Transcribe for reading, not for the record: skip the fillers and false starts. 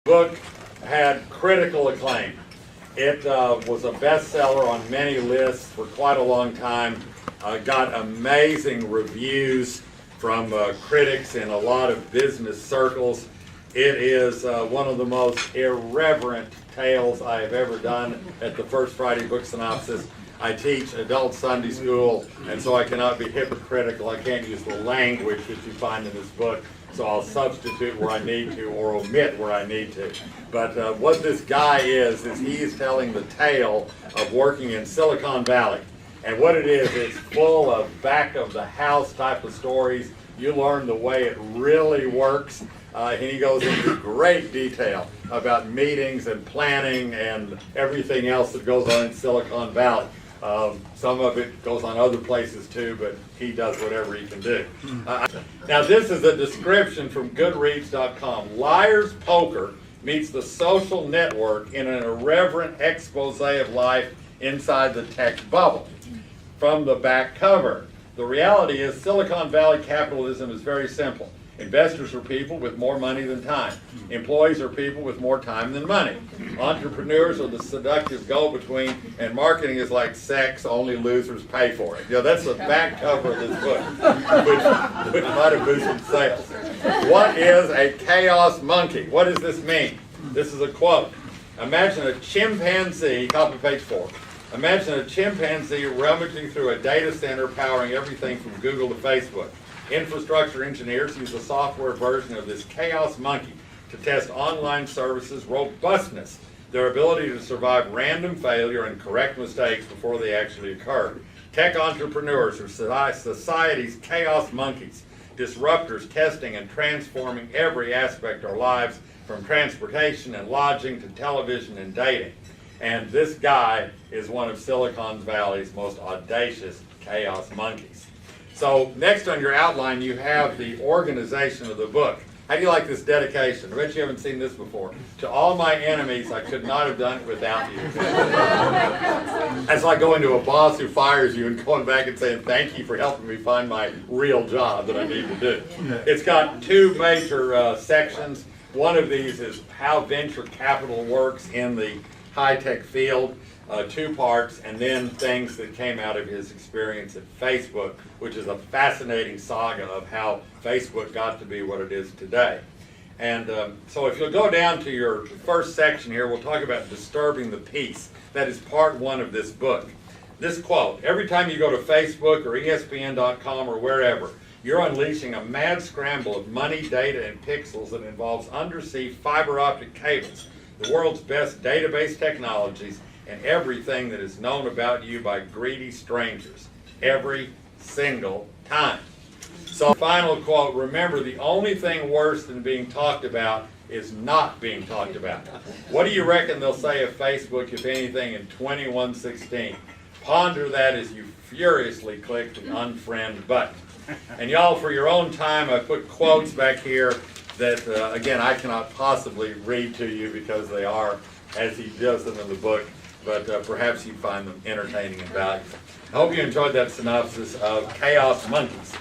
Book had critical acclaim. It was a bestseller on many lists for quite a long time. Got amazing reviews from critics in a lot of business circles. It is one of the most irreverent tales I have ever done at the First Friday Book Synopsis. I teach adult Sunday school, and so I cannot be hypocritical. I can't use the language that you find in this book, so I'll substitute where I need to or omit where I need to. But what this guy is he is telling the tale of working in Silicon Valley. And what it is, it's full of back-of-the-house type of stories. You learn the way it really works. And he goes into great detail about meetings and planning and everything else that goes on in Silicon Valley. Some of it goes on other places too, but he does whatever he can do. Now this is a description from Goodreads.com. Liar's Poker meets the social network in an irreverent expose of life inside the tech bubble. From the back cover, the reality is Silicon Valley capitalism is very simple. Investors are people with more money than time. Employees are people with more time than money. Entrepreneurs are the seductive go-between, and marketing is like sex, only losers pay for it. You know, that's the back cover of this book, which might have boosted sales. What is a chaos monkey? What does this mean? This is a quote. Imagine a chimpanzee, copy page 4. Imagine a chimpanzee rummaging through a data center powering everything from Google to Facebook. Infrastructure engineers use a software version of this chaos monkey to test online services' robustness, their ability to survive random failure and correct mistakes before they actually occur. Tech entrepreneurs are society's chaos monkeys, disruptors testing and transforming every aspect of our lives, from transportation and lodging to television and dating. And this guy is one of Silicon Valley's most audacious chaos monkeys. So next on your outline, you have the organization of the book. How do you like this dedication? I bet you haven't seen this before. To all my enemies, I could not have done it without you. That's like going to a boss who fires you and going back and saying, thank you for helping me find my real job that I need to do. It's got two major sections. One of these is how venture capital works in the high-tech field. 2 parts, and then things that came out of his experience at Facebook, which is a fascinating saga of how Facebook got to be what it is today. And so if you'll go down to your first section here, we'll talk about disturbing the peace. That is part 1 of this book. This quote, every time you go to Facebook or ESPN.com or wherever, you're unleashing a mad scramble of money, data, and pixels that involves undersea fiber optic cables, the world's best database technologies, and everything that is known about you by greedy strangers, every single time. So final quote, remember the only thing worse than being talked about is not being talked about. What do you reckon they'll say of Facebook, if anything, in 2116? Ponder that as you furiously click the unfriend button. And y'all, for your own time, I put quotes back here that, again, I cannot possibly read to you because they are, as he does them in the book, but perhaps you find them entertaining and valuable. I hope you enjoyed that synopsis of Chaos Monkeys.